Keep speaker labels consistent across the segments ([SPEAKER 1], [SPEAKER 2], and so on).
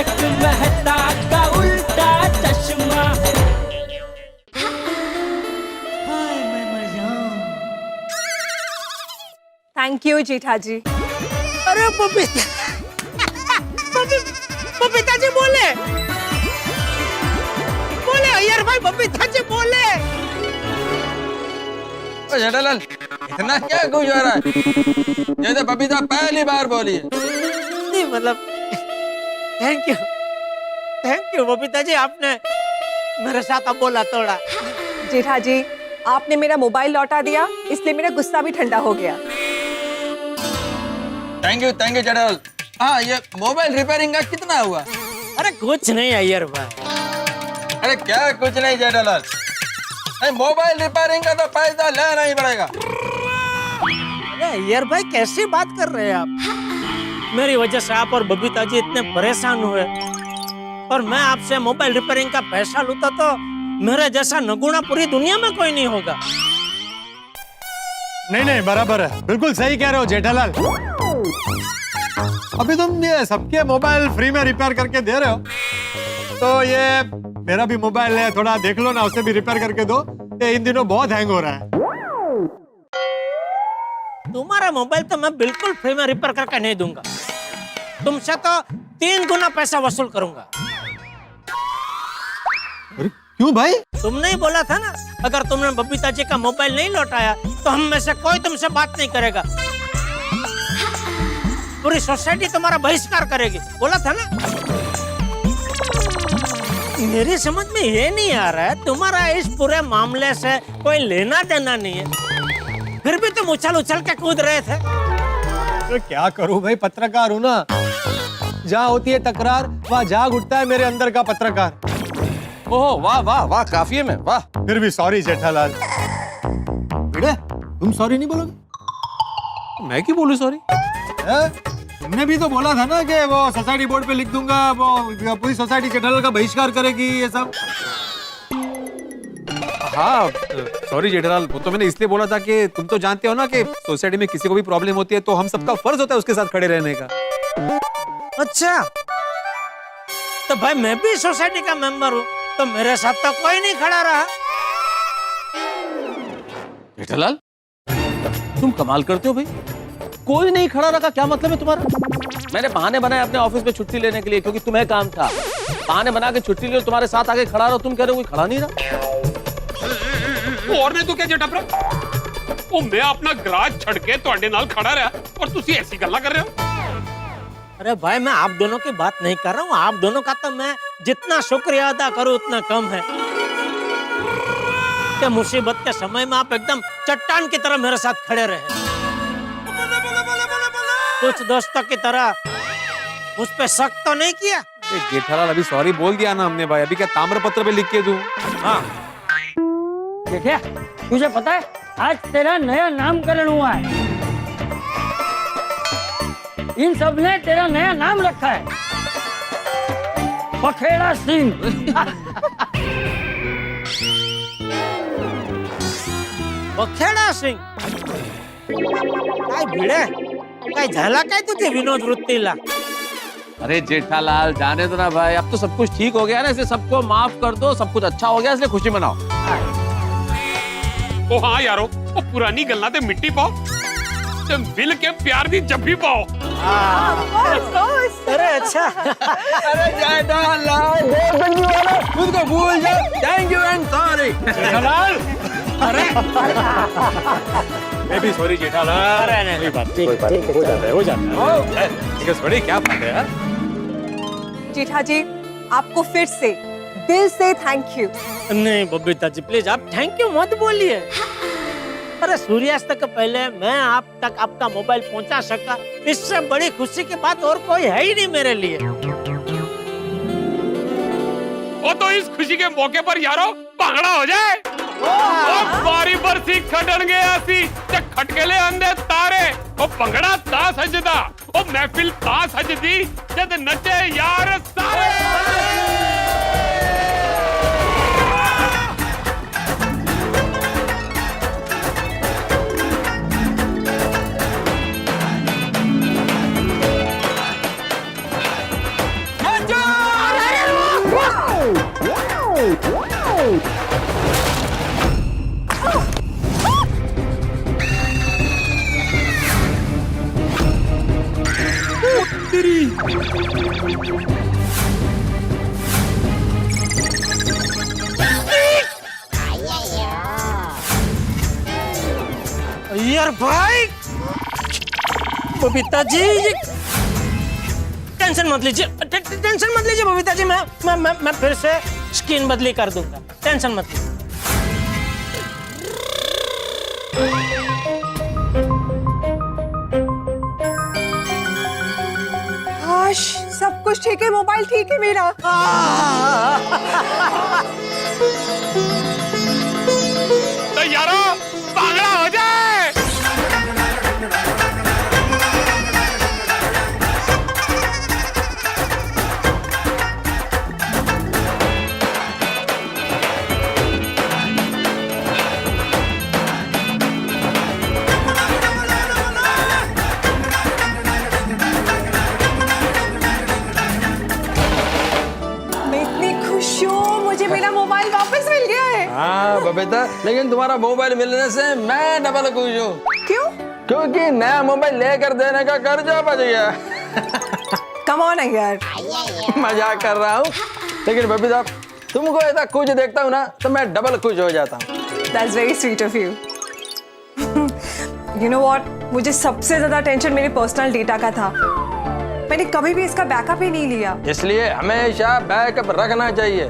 [SPEAKER 1] तारक मेहता का उल्टा चश्मा। हाय मैं मर जाऊं।
[SPEAKER 2] थैंक यू जेठा जी।
[SPEAKER 3] अरे बबीता, बबीता जी बोले अय्यर भाई, बबीता जी बोले।
[SPEAKER 4] जेठालाल, इतना क्या खुश हो रहा है? ये तो बबीता पहली बार बोली है।
[SPEAKER 3] नहीं मतलब थैंक यू बबीता जी, आपने मेरे साथ अब बोला तोड़ा।
[SPEAKER 2] जेठा जी, आपने मेरा मोबाइल लौटा दिया, इसलिए मेरा गुस्सा भी ठंडा हो गया।
[SPEAKER 4] Thank you Jethalal. हाँ, ये मोबाइल रिपेयरिंग का कितना हुआ?
[SPEAKER 3] अरे कुछ नहीं अय्यर भाई।
[SPEAKER 4] अरे क्या कुछ नहीं जेठालाल, मोबाइल रिपेयरिंग का तो पैसा लेना ही पड़ेगा।
[SPEAKER 3] अरे अय्यर भाई कैसी बात कर रहे हैं आप? मेरी वजह से आप और बबीता जी इतने परेशान हुए और मैं आपसे मोबाइल रिपेयरिंग का पैसा लूटा तो मेरे जैसा नगुना पूरी दुनिया में कोई नहीं होगा।
[SPEAKER 5] नहीं बराबर है, बिल्कुल सही कह रहे हो जेठालाल। अभी तुम ये सबके मोबाइल फ्री में रिपेयर करके दे रहे हो, तो ये मेरा भी मोबाइल है, थोड़ा देख लो ना, उसे भी रिपेयर करके दो। ये इन दिनों बहुत हैंग हो रहा है।
[SPEAKER 3] तुम्हारा मोबाइल तो मैं बिल्कुल फ्री में रिपेयर करके नहीं दूंगा, तुमसे तो 3 गुना पैसा वसूल करूंगा।
[SPEAKER 5] अरे क्यों भाई?
[SPEAKER 3] तुमने ही बोला था ना, अगर तुमने बबीता जी का मोबाइल नहीं लौटाया तो हम में से कोई तुमसे बात नहीं करेगा, पूरी सोसाइटी तुम्हारा बहिष्कार करेगी, बोला था ना। मेरी समझ में ये नहीं आ रहा है, तुम्हारा इस पूरे मामले से कोई लेना देना नहीं है, फिर भी तुम उछल के कूद रहे थे।
[SPEAKER 5] तो क्या करूं भाई, पत्रकार हूं ना, जहाँ होती है तकरार वहाँ जाग उठता है मेरे अंदर का पत्रकार।
[SPEAKER 4] ओह वाह वाह वाह, काफी है मैं, वाह।
[SPEAKER 5] फिर भी सॉरी जेठालाल। बेटे तुम सॉरी नहीं बोलोगे?
[SPEAKER 4] मैं क्यों बोलूं सॉरी?
[SPEAKER 5] तुमने भी तो बोला था ना कि वो सोसाइटी बोर्ड पे लिख दूंगा, वो पूरी सोसाइटी जेठालाल का बहिष्कार करेगी, ये सब।
[SPEAKER 6] हाँ सॉरी जेठालाल, वो तो मैंने इसलिए बोला था कि तुम तो जानते हो ना कि सोसाइटी में किसी को भी प्रॉब्लम होती है तो हम सबका फर्ज होता है उसके साथ खड़े रहने का।
[SPEAKER 3] अच्छा, तो भाई मैं भी सोसाइटी का मेंबर हूँ, तो मेरे साथ तो कोई नहीं खड़ा रहा।
[SPEAKER 4] जेठालाल, तुम कमाल करते हो भाई, कोई नहीं खड़ा रखा, क्या मतलब है तुम्हारा? मैंने बहाने बनाए अपने ऑफिस में छुट्टी लेने के लिए, क्योंकि तुम्हें काम था, बहाने बना के छुट्टी ले, तुम्हारे साथ आके खड़ा रहो, तुम कह रहे हो कोई खड़ा नहीं रहा।
[SPEAKER 7] और ने तो क्या जेठा भरा, वो मैं अपना गराज छड़ के ਤੁਹਾਡੇ ਨਾਲ खड़ा रहा और तुसी ऐसी गल्ला कर रहे हो।
[SPEAKER 3] अरे भाई मैं आप दोनों की बात नहीं कर रहा हूँ, आप दोनों का तो मैं जितना शुक्रिया अदा करूँ उतना कम है कि मुसीबत के समय में आप एकदम चट्टान की तरह मेरे साथ खड़े रहे, कुछ दोस्तों की तरह मुझ पे शक तो नहीं किया।
[SPEAKER 6] जेठालाल अभी सॉरी बोल दिया ना हमने भाई, अभी क्या ताम्रपत्र पे लिख के दूं?
[SPEAKER 3] हाँ
[SPEAKER 1] देखिए, तुझे पता है आज तेरा नया नामकरण हुआ है, इन सब ने तेरा नया नाम रखा है, बखेड़ा सिंह।
[SPEAKER 3] बखेड़ा सिंह काय भिड़े, काय झाला काय तुझे विनोद वृत्तीला?
[SPEAKER 4] अरे जेठालाल जाने दो ना भाई, अब तो सब कुछ ठीक हो गया ना, इसलिए सबको माफ कर दो, सब कुछ अच्छा हो गया, इसलिए खुशी मनाओ।
[SPEAKER 7] ओ हाँ यारो, वो पुरानी गल्ला ते मिट्टी पाओ, ते मिल के प्यार दी जब्बी पाओ।
[SPEAKER 3] अरे अच्छा,
[SPEAKER 4] अरे जेठालाल, खुद को भूल जाओ, thank you and sorry.
[SPEAKER 5] Jethalal,
[SPEAKER 3] अरे
[SPEAKER 6] मैं भी सॉरी जेठालाल।
[SPEAKER 3] अरे
[SPEAKER 5] हो जाता है।
[SPEAKER 6] ठीक है सॉरी, क्या बात है यार।
[SPEAKER 2] जेठा जी, आपको फिर से दिल से थैंक यू।
[SPEAKER 3] नहीं बबीता जी प्लीज आप थैंक यू मत बोलिए। अरे सूर्यास्त के पहले मैं आप तक आपका मोबाइल पहुंचा सका, इससे बड़ी खुशी की बात और कोई है ही नहीं मेरे लिए।
[SPEAKER 7] वो तो इस खुशी के मौके पर यारो भांगड़ा हो जाए। ओ बारी बरसी खटन गया सी ते खटकेले अंदे तारे, ओ भंगड़ा ता सजदा, ओ महफिल ता सजदी जद नचे यार सारे।
[SPEAKER 4] नचो
[SPEAKER 3] यार भाई बबीता जी टेंशन मत लीजिए, टेंशन मत लीजिए बबीता जी, मैं फिर से स्क्रीन बदली कर दूंगा, टेंशन मत लीजिए।
[SPEAKER 2] काश सब कुछ ठीक है, मोबाइल ठीक है मेरा।
[SPEAKER 7] तो यारो पागड़ा हो जाए।
[SPEAKER 2] मैं इतनी खुश हूँ, मुझे मेरा मोबाइल वापस मिल गया है।
[SPEAKER 8] हाँ बबीता, लेकिन तुम्हारा मोबाइल मिलने से मैं डबल खुश हूँ।
[SPEAKER 2] क्यों?
[SPEAKER 8] क्योंकि नया मोबाइल लेकर देने का कर्जा बच गया।
[SPEAKER 2] कम ऑन यार।
[SPEAKER 8] मजाक कर रहा हूँ, लेकिन बबीता तुमको ऐसा खुश देखता हूँ ना तो मैं डबल खुश हो जाता हूँ।
[SPEAKER 2] That's very sweet of you. You know what? मुझे सबसे ज्यादा टेंशन मेरे पर्सनल डेटा का था। मैंने कभी भी इसका बैकअप ही नहीं लिया।
[SPEAKER 8] इसलिए हमेशा बैकअप रखना चाहिए।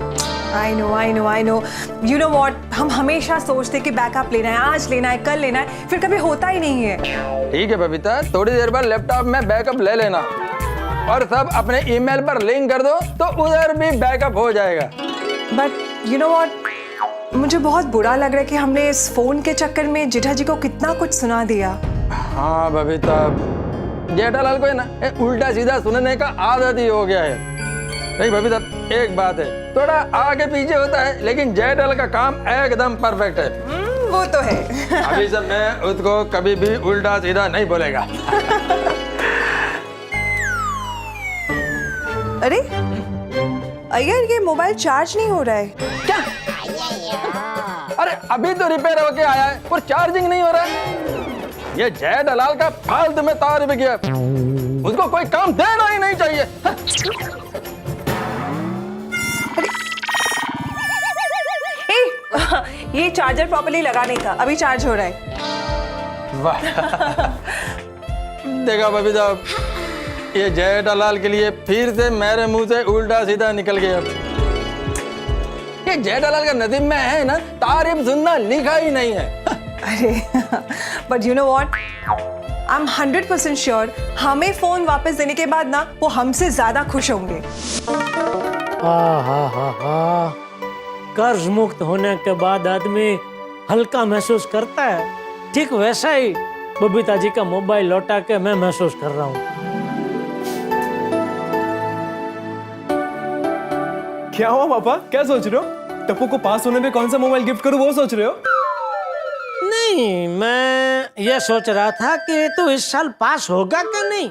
[SPEAKER 2] I know. You know what? हम हमेशा सोचते कि बैकअप लेना है, आज लेना है, कल लेना है, फिर कभी होता ही नहीं है।
[SPEAKER 8] ठीक है बबीता, थोड़ी देर बाद लैपटॉप में बैकअप ले लेना और सब अपने ईमेल पर लिंक कर दो तो उधर भी बैकअप हो जाएगा।
[SPEAKER 2] But you know what? मुझे बहुत बुरा लग रहा है कि हमने इस फोन के चक्कर में जेठा जी को कितना कुछ सुना दिया।
[SPEAKER 8] हाँ बबीता, जेठालाल को है ना उल्टा सीधा सुनने का आदत ही हो गया है। नहीं बबीता, एक बात है, थोड़ा आगे पीछे होता है लेकिन जेठालाल का काम एकदम परफेक्ट है।
[SPEAKER 2] वो तो है।
[SPEAKER 8] अभी से मैं उसको कभी भी उल्टा सीधा नहीं बोलेगा।
[SPEAKER 2] अरे अय्यर, ये मोबाइल चार्ज नहीं हो रहा है।
[SPEAKER 8] क्या? अरे अभी तो रिपेयर होके आया है और चार्जिंग नहीं हो रहा है। ये जेठालाल का फालतू में तार भी गया, उसको कोई काम देना ही नहीं चाहिए।
[SPEAKER 2] ये चार्जर प्रॉपर्ली लगाने का, अभी चार्ज हो रहा है।
[SPEAKER 8] वाह देखा बबीता, ये जेठालाल के लिए फिर से मेरे मुंह से उल्टा सीधा निकल गया। ये जेठालाल का नसीब में है ना, तारीफ सुनना लिखा ही नहीं है।
[SPEAKER 2] अरे but you know what, I am 100% sure हमें फोन वापस देने के बाद ना वो हमसे ज्यादा खुश होंगे।
[SPEAKER 3] कर्ज मुक्त होने के बाद आदमी हल्का महसूस करता है, ठीक वैसा ही बबीता जी का मोबाइल लौटा के मैं महसूस कर रहा हूँ।
[SPEAKER 9] क्या हुआ पापा, क्या सोच रहे हो? टप्पू को पास होने में कौन सा मोबाइल गिफ्ट करूं, वो सोच रहे हो?
[SPEAKER 3] नहीं, मैं ये सोच रहा था कि तू इस साल पास होगा कि नहीं।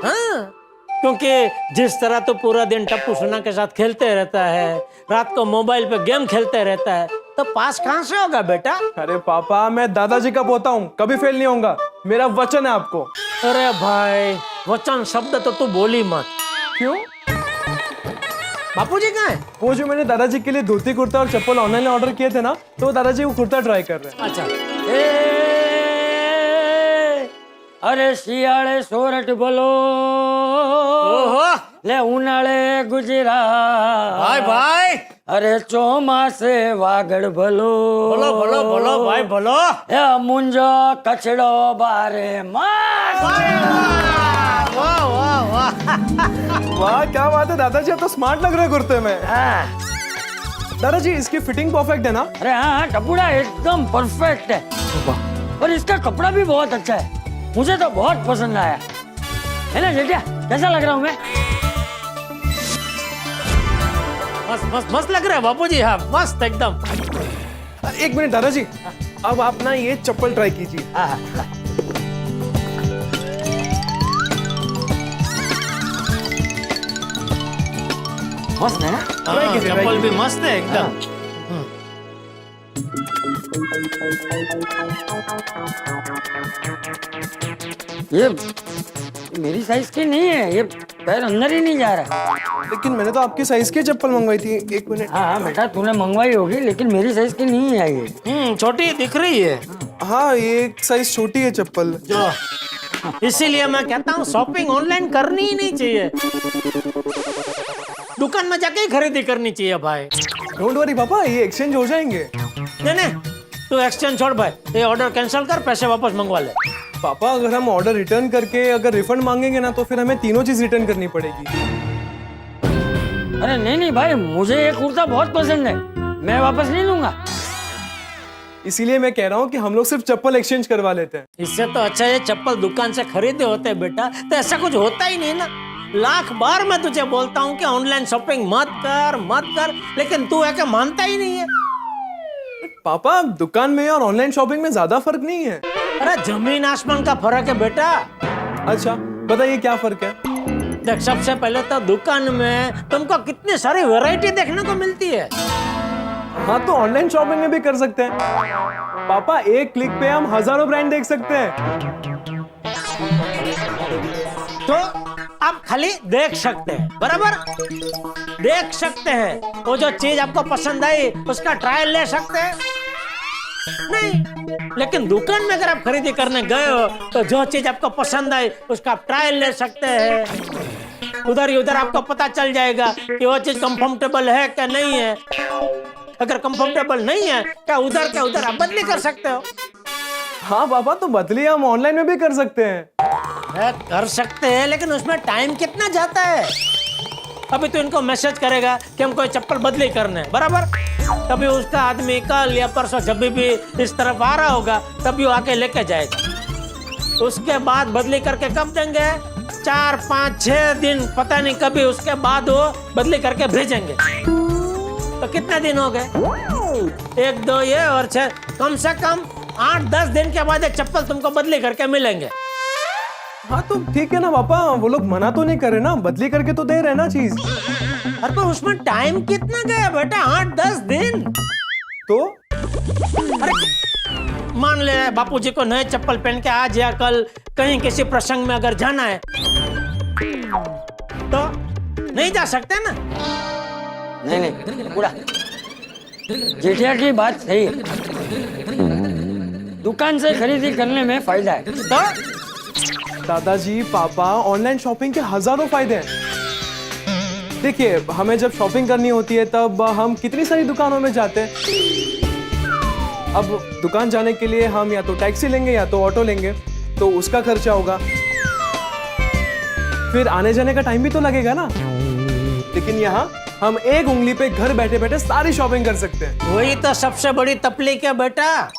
[SPEAKER 3] हाँ, क्योंकि जिस तरह तो पूरा दिन टप्पू सोना के साथ खेलते रहता है, रात को मोबाइल पे गेम खेलते रहता है, तो पास कहाँ से होगा बेटा?
[SPEAKER 9] अरे पापा, मैं दादाजी का पोता हूँ, कभी फेल नहीं होऊंगा, मेरा वचन है आपको।
[SPEAKER 3] अरे भाई, वचन शब्द तो तू बोली मत।
[SPEAKER 9] क्यों?
[SPEAKER 3] बापूजी कहाँ है?
[SPEAKER 9] वो जो मैंने दादाजी के लिए धोती कुर्ता और चप्पल ऑनलाइन ऑर्डर किए थे ना, तो वो दादाजी वो कुर्ता ट्राई कर रहे हैं।
[SPEAKER 3] अच्छा।
[SPEAKER 1] अरे शियाळे सोरठ बोलो,
[SPEAKER 3] ओहो,
[SPEAKER 1] ले उनाळे गुजरात।
[SPEAKER 3] भाई भाई,
[SPEAKER 1] अरे ચોમાસે વાગડ ભલો,
[SPEAKER 3] बोलो बोलो बोलो भाई बोलो।
[SPEAKER 1] એ મુંજો કચડો બારે માસ।
[SPEAKER 3] वाह वाह वाह।
[SPEAKER 9] वाह क्या बात है दादाजी, आप तो स्मार्ट लग रहे हैं कुर्ते में। दादाजी इसकी फिटिंग परफेक्ट है ना?
[SPEAKER 1] अरे हाँ, कपड़ा एकदम परफेक्ट है और इसका कपड़ा भी बहुत अच्छा है, मुझे तो बहुत पसंद आया है ना जेठिया। कैसा लग रहा हूँ मैं?
[SPEAKER 3] मस्त मस्त मस्त लग रहा है बापूजी। हाँ, मस्त एकदम।
[SPEAKER 9] एक मिनट दादाजी, अब आप ना ये चप्पल ट्राई कीजिए।
[SPEAKER 1] मस्त है ना?
[SPEAKER 3] हाँ, चप्पल भी मस्त है एकदम।
[SPEAKER 1] ये मेरी साइज की नहीं है, ये पैर अंदर ही नहीं जा रहा।
[SPEAKER 9] लेकिन मैंने तो आपके साइज की चप्पल मंगवाई थी। एक मिनट।
[SPEAKER 1] हाँ बेटा, तूने मंगवाई होगी, लेकिन मेरी साइज की नहीं है ये।
[SPEAKER 3] छोटी दिख रही है।
[SPEAKER 9] हाँ, ये एक साइज छोटी है चप्पल।
[SPEAKER 3] जो इसीलिए मैं कहता हूँ शॉपिंग ऑनलाइन करनी ही नहीं चाहिए, दुकान में जाके ही खरीदी करनी चाहिए भाई।
[SPEAKER 9] डोंट वरी पापा, ये एक्सचेंज हो जाएंगे।
[SPEAKER 3] नहीं, तू एक्सचेंज छोड़ भाई, ये ऑर्डर कैंसिल कर, पैसे वापस मंगवा ले।
[SPEAKER 9] पापा, अगर हम ऑर्डर रिटर्न करके अगर रिफंड मांगेंगे ना, तो फिर हमें तीनों चीज रिटर्न करनी पड़ेगी।
[SPEAKER 1] अरे नहीं भाई, मुझे ये कुर्ता बहुत पसंद है, मैं वापस नहीं लूंगा।
[SPEAKER 9] इसीलिए मैं कह रहा हूँ कि हम लोग सिर्फ चप्पल एक्सचेंज करवा लेते हैं।
[SPEAKER 3] इससे तो अच्छा ये चप्पल दुकान से खरीदे होते बेटा, तो ऐसा कुछ होता ही नहीं ना। लाख बार मैं तुझे बोलता हूँ कि ऑनलाइन शॉपिंग मत कर, लेकिन तू है कि मानता ही नहीं है।
[SPEAKER 9] पापा, दुकान में और ऑनलाइन शॉपिंग में ज्यादा फर्क नहीं है।
[SPEAKER 3] अरे जमीन आसमान का फर्क है बेटा।
[SPEAKER 9] अच्छा, बताइए क्या फर्क है?
[SPEAKER 3] देख, सबसे पहले तो दुकान में तुमको कितनी सारी वैरायटी देखने को मिलती है।
[SPEAKER 9] हाँ, तो ऑनलाइन शॉपिंग में भी कर सकते हैं पापा। एक क्लिक पे हम हजारों ब्रांड देख सकते हैं।
[SPEAKER 3] तो आप खाली देख सकते हैं, बराबर देख सकते हैं। वो जो चीज आपको पसंद आई उसका ट्रायल ले सकते हैं नहीं, लेकिन दुकान में अगर आप खरीदी करने गए हो तो जो चीज आपको पसंद आई उसका आप ट्रायल ले सकते हैं। उधर ही उधर आपको पता चल जाएगा कि वो चीज कंफर्टेबल है क्या नहीं है। अगर कंफर्टेबल नहीं है क्या उधर आप बदली कर सकते हो।
[SPEAKER 9] हाँ पापा, तो बदली हम ऑनलाइन में भी कर सकते हैं।
[SPEAKER 3] कर सकते हैं, लेकिन उसमें टाइम कितना जाता है। अभी तो इनको मैसेज करेगा कि हम कोई चप्पल बदली करने, बराबर। तभी उसका आदमी कल या परसों जब भी इस तरफ आ रहा होगा तभी वो आके लेके जाएगा। उसके बाद बदली करके कब देंगे? 4, 5, 6 दिन, पता नहीं कभी उसके बाद वो बदली करके भेजेंगे। तो कितने दिन हो गए? 1, 2 ये और 6, कम से कम 8-10 दिन के बाद एक चप्पल तुमको बदली करके मिलेंगे।
[SPEAKER 9] हाँ, तो ठीक है ना पापा, वो लोग मना तो नहीं करे ना, बदली करके तो दे रहे ना चीज।
[SPEAKER 3] अरे पर उसमें टाइम कितना गया बेटा? 8-10 दिन।
[SPEAKER 9] तो
[SPEAKER 3] अरे मान ले बापूजी को नए चप्पल पहन के आज या कल कहीं किसी प्रसंग में अगर जाना है तो नहीं जा सकते ना।
[SPEAKER 1] नहीं पूरा जेठिया की बात सही है, दुकान से खरीदी करने में फायदा है।
[SPEAKER 3] तो
[SPEAKER 9] दादाजी, पापा, ऑनलाइन शॉपिंग के हजारों फायदे हैं। देखिए, हमें जब शॉपिंग करनी होती है तब हम कितनी सारी दुकानों में जाते हैं। अब दुकान जाने के लिए हम या तो टैक्सी लेंगे या तो ऑटो लेंगे, तो उसका खर्चा होगा। फिर आने जाने का टाइम भी तो लगेगा ना। लेकिन यहाँ हम एक उंगली पे घर बैठे बैठे सारी शॉपिंग कर सकते हैं।
[SPEAKER 3] वही तो सबसे बड़ी तकलीफ है बेटा,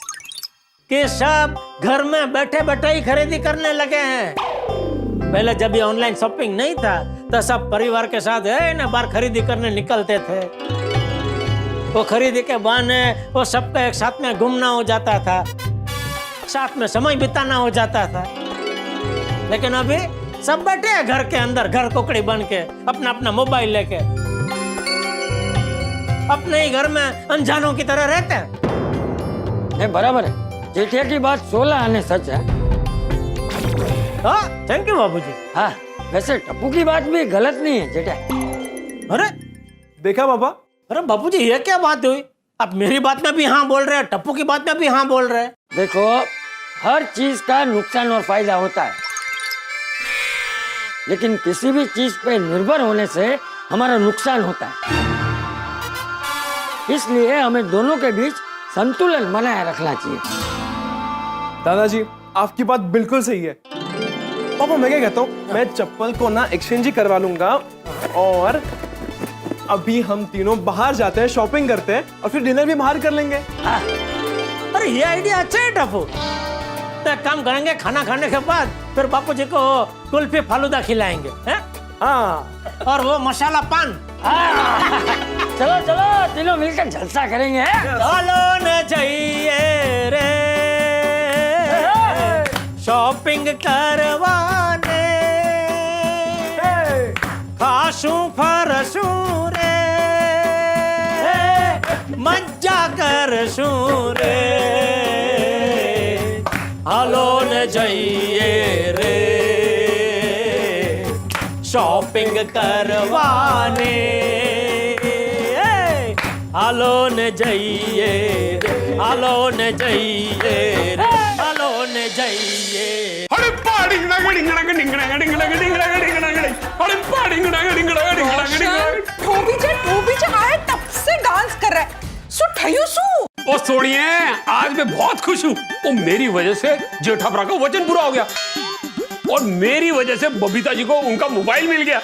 [SPEAKER 3] कि सब घर में बैठे बैठे ही खरीदी करने लगे हैं। पहले जब ये ऑनलाइन शॉपिंग नहीं था तो सब परिवार के साथ है ना बाहर खरीदी करने निकलते थे। वो खरीदी के बहाने वो सबका एक साथ में घूमना हो जाता था, साथ में समय बिताना हो जाता था। लेकिन अभी सब बैठे हैं घर के अंदर, घर कोकड़ी बन के, अपना अपना मोबाइल लेके, अपने ही घर में अनजानों की तरह रहते हैं।
[SPEAKER 1] नहीं, बराबर है, जेठिया की बात 16 आने सच है।
[SPEAKER 3] हाँ, थैंक यू बाबूजी।
[SPEAKER 1] हाँ, वैसे टप्पू की बात भी गलत नहीं है जेठिया।
[SPEAKER 3] अरे
[SPEAKER 9] देखा पापा?
[SPEAKER 3] अरे बाबूजी, ये क्या बात हुई? आप मेरी बात में भी हाँ बोल रहे हैं, टप्पू की बात में भी हाँ बोल रहे हैं।
[SPEAKER 1] देखो, हर चीज का नुकसान और फायदा होता है, लेकिन किसी भी चीज पे निर्भर होने से हमारा नुकसान होता है। इसलिए हमें दोनों के बीच संतुलन बनाए रखना चाहिए।
[SPEAKER 9] दादाजी, आपकी बात बिल्कुल सही है। पापा, मैं क्या कहता हूँ, मैं चप्पल को ना एक्सचेंज ही करवा लूंगा, और अभी हम तीनों बाहर जाते हैं, शॉपिंग करते हैं, और फिर डिनर भी बाहर कर लेंगे।
[SPEAKER 3] अरे ये आइडिया अच्छा है टप्पू। तो एक काम करेंगे, खाना खाने के बाद फिर बापूजी को कुल्फी फालूदा खिलाएंगे, हैं?
[SPEAKER 9] हाँ,
[SPEAKER 3] और वो मसाला पान।
[SPEAKER 1] चलो चलो, तीनों मिलकर जलसा करेंगे।
[SPEAKER 3] चलो न चाहिए रे शॉपिंग करवाने, खासू फरसू रे કરશું રે હાલો ને જઈએ રે શોપિંગ કરવાને હાલો ને જઈએ રે હાલો ને જઈએ રે હાલો ને જઈએ
[SPEAKER 7] अरे पाडिंगड़ा गडिंगड़ा गडिंगड़ा गडिंगड़ा गडिंगड़ा गडिंगड़ा गडिंगड़ा अरे पाडिंगड़ा गडिंगड़ा गडिंगड़ा गडिंगड़ा
[SPEAKER 2] धोबी जी आए तब से डांस कर रहा है सो ठयो सू
[SPEAKER 7] ओ सोनिए आज मैं बहुत खुश हूँ वो मेरी वजह से जेठापरा का वचन पूरा हो गया और मेरी वजह से बबीता जी को उनका मोबाइल मिल गया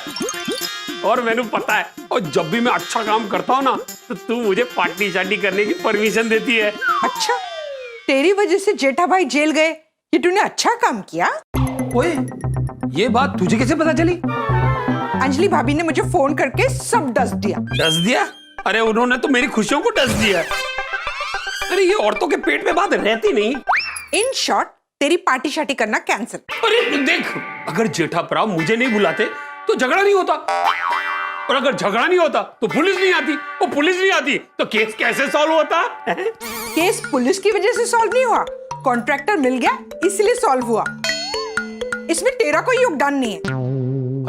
[SPEAKER 7] और मैंने पता है और जब भी मैं अच्छा काम करता हूँ ना तो तू मुझे पार्टी शार्टी करने की परमिशन देती है
[SPEAKER 10] अच्छा तेरी वजह से जेठा भाई जेल गए ये तूने अच्छा काम किया।
[SPEAKER 7] ओए ये बात तुझे कैसे पता चली?
[SPEAKER 10] अंजलि भाभी ने मुझे फोन करके सब डस दिया।
[SPEAKER 7] डस दिया? अरे उन्होंने तो मेरी खुशियों को डस दिया। अरे ये औरतों के पेट में बात रहती नहीं।
[SPEAKER 10] इन शॉर्ट तेरी पार्टी शार्टी करना कैंसिल।
[SPEAKER 7] अरे देख अगर जेठापरा मुझे नहीं बुलाते तो झगड़ा नहीं होता और अगर झगड़ा नहीं होता तो पुलिस नहीं आती और पुलिस नहीं आती तो केस कैसे सॉल्व होता?
[SPEAKER 10] केस पुलिस की वजह से सॉल्व नहीं हुआ, कॉन्ट्रैक्टर मिल गया इसलिए सॉल्व हुआ। इसमें तेरा कोई योगदान नहीं है।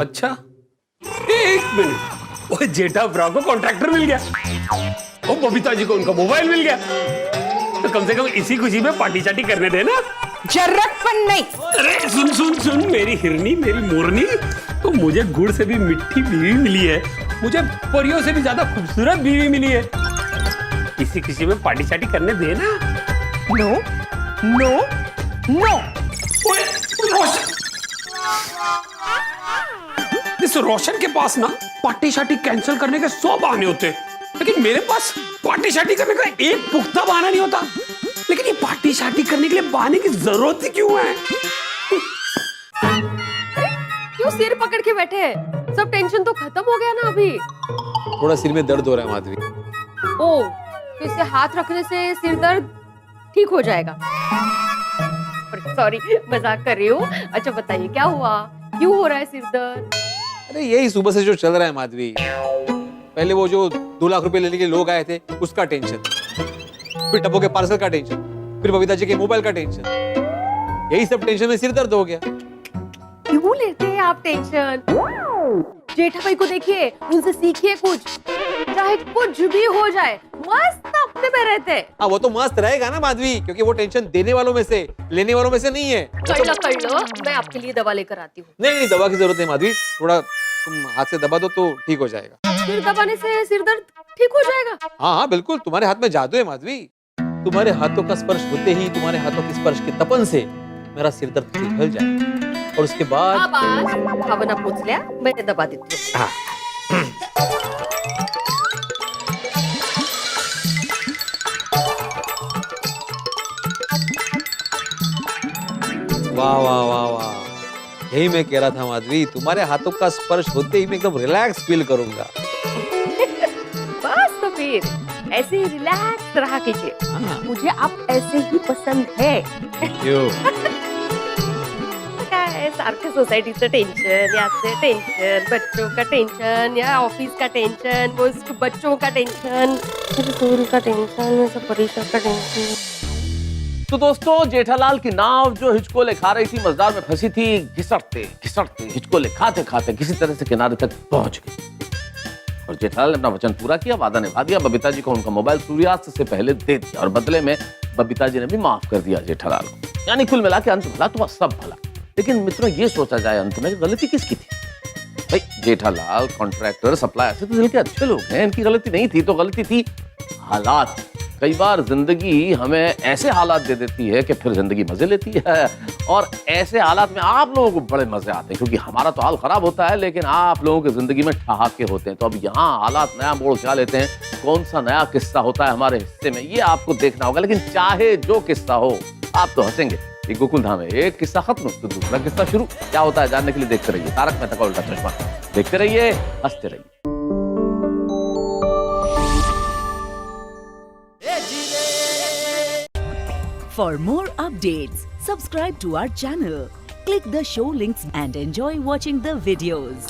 [SPEAKER 7] अच्छा एक मिनट वो जेठापरा को कॉन्ट्रैक्टर मिल गया और बबीता जी को उनका मोबाइल मिल गया तो कम से कम इसी खुशी में पार्टी चार्टी करने देना।
[SPEAKER 10] जर्रतपन नहीं।
[SPEAKER 7] अरे सुन सुन सुन मेरी हिरनी मेरी मोरनी तो मुझे गुड़ से भी मिठी बीवी मिली है, मुझे परियों से भी ज्यादा खूबसूरत बीवी मिली है। इसी खुशी में पार्टी शार्टी करने देना।
[SPEAKER 10] No no no.
[SPEAKER 7] ओए, रोशन इस रोशन के पास ना पार्टी शार्टी कैंसिल करने के 100 बहाने होते हैं, लेकिन मेरे पास पार्टी शार्टी करने का एक पुख्ता बहाना नहीं होता। लेकिन ये पार्टी शार्टी करने के लिए बहाने की जरूरत ही क्यों है?
[SPEAKER 11] क्यों सिर पकड़ के बैठे हैं? सब टेंशन तो खत्म हो गया ना अभी।
[SPEAKER 6] थोड़ा सिर में दर्द हो रहा है माधवी।
[SPEAKER 11] ओ, तो इसे हाथ रखने से सिर दर्द ठीक हो जाएगा। सॉरी मजाक कर रही हूँ। अच्छा बताइए क्या हुआ, क्यों हो रहा है सिर दर्द?
[SPEAKER 6] अरे यही सुबह से जो चल रहा है माधवी, पहले वो जो 2 लाख रुपए लेने के लोग आए थे उसका टेंशन, फिर टप्पो के पार्सल का टेंशन, फिर बबीता जी के मोबाइल का टेंशन, यही सब टेंशन में सिर दर्द हो गया।
[SPEAKER 11] क्यों लेते हैं आप टेंशन? जेठा भाई को देखिए, उनसे सीखिए कुछ, चाहे कुछ भी हो जाए मस्त अपने में रहते हैं।
[SPEAKER 6] हाँ वो तो मस्त रहेगा ना माधवी, क्योंकि वो टेंशन देने वालों में से लेने वालों में से नहीं है।
[SPEAKER 11] कर लो, मैं आपके लिए दवा लेकर आती हूँ।
[SPEAKER 6] नहीं दवा की जरूरत नहीं माधवी, थोड़ा तुम हाथ से दबा दो तो ठीक हो जाएगा।
[SPEAKER 11] सिर दबाने से सिर दर्द ठीक हो जाएगा?
[SPEAKER 6] हाँ बिल्कुल, तुम्हारे हाथ में जादू है माधवी। तुम्हारे हाथों का स्पर्श होते ही, तुम्हारे हाथों के स्पर्श के तपन से मेरा सिर दर्द पिघल जाए और उसके बाद
[SPEAKER 11] भावना पूछ लिया, मैं दबा देती हूँ।
[SPEAKER 6] वाह वाह वाह वाह, यही मैं कह रहा था माधवी, तुम्हारे हाथों का स्पर्श होते ही मैं एकदम रिलैक्स फील करूंगा।
[SPEAKER 11] बस तो फिर ऐसे ही रिलैक्स रहा कीजिए। मुझे आप ऐसे ही पसंद है।
[SPEAKER 6] क्यों?
[SPEAKER 11] क्या है, सारखे सोसायटीचं टेंशन, याचे टेंशन, बच्चों का टेंशन, या ऑफिस का टेंशन, वो बच्चों का टेंशन, स्कूल का टेंशन, सब परीक्षा का टेंशन।
[SPEAKER 4] तो दोस्तों, जेठालाल की नाव जो हिचकोले खा रही थी, मझधार में फंसी थी, घिसटते घिसटते हिचकोले खाते खाते किसी तरह से किनारे तक पहुंच गई और जेठालाल ने अपना वचन पूरा किया, वादा निभा दिया, बबीता जी को उनका मोबाइल सूर्यास्त से पहले दे दिया और बदले में बबीता जी ने भी माफ कर दिया जेठालाल को। यानी कुल मिला के अंत भला तो सब भला। लेकिन मित्रों, ये सोचा जाए अंत में गलती किसकी थी? भाई जेठालाल, कॉन्ट्रैक्टर, सप्लायर से तो दिल के अच्छे लोग हैं, इनकी गलती नहीं थी। तो गलती थी हालात। कई बार जिंदगी हमें ऐसे हालात दे देती है कि फिर जिंदगी मजे लेती है और ऐसे हालात में आप लोगों को बड़े मजे आते हैं, क्योंकि हमारा तो हाल खराब होता है लेकिन आप लोगों की जिंदगी में ठहाके होते हैं। तो अब यहाँ हालात नया मोड़ क्या लेते हैं, कौन सा नया किस्सा होता है हमारे हिस्से में, ये आपको देखना होगा। लेकिन चाहे जो किस्सा हो, आप तो हंसेंगे। एक गोकुल धाम है, एक किस्सा खत्म तो दूसरा किस्सा शुरू। क्या होता है जानने के लिए देखते रहिए तारक मेहता का उल्टा चश्मा। देखते रहिए, हंसते रहिए।
[SPEAKER 12] For more updates, subscribe to our channel, click the show links and enjoy watching the videos.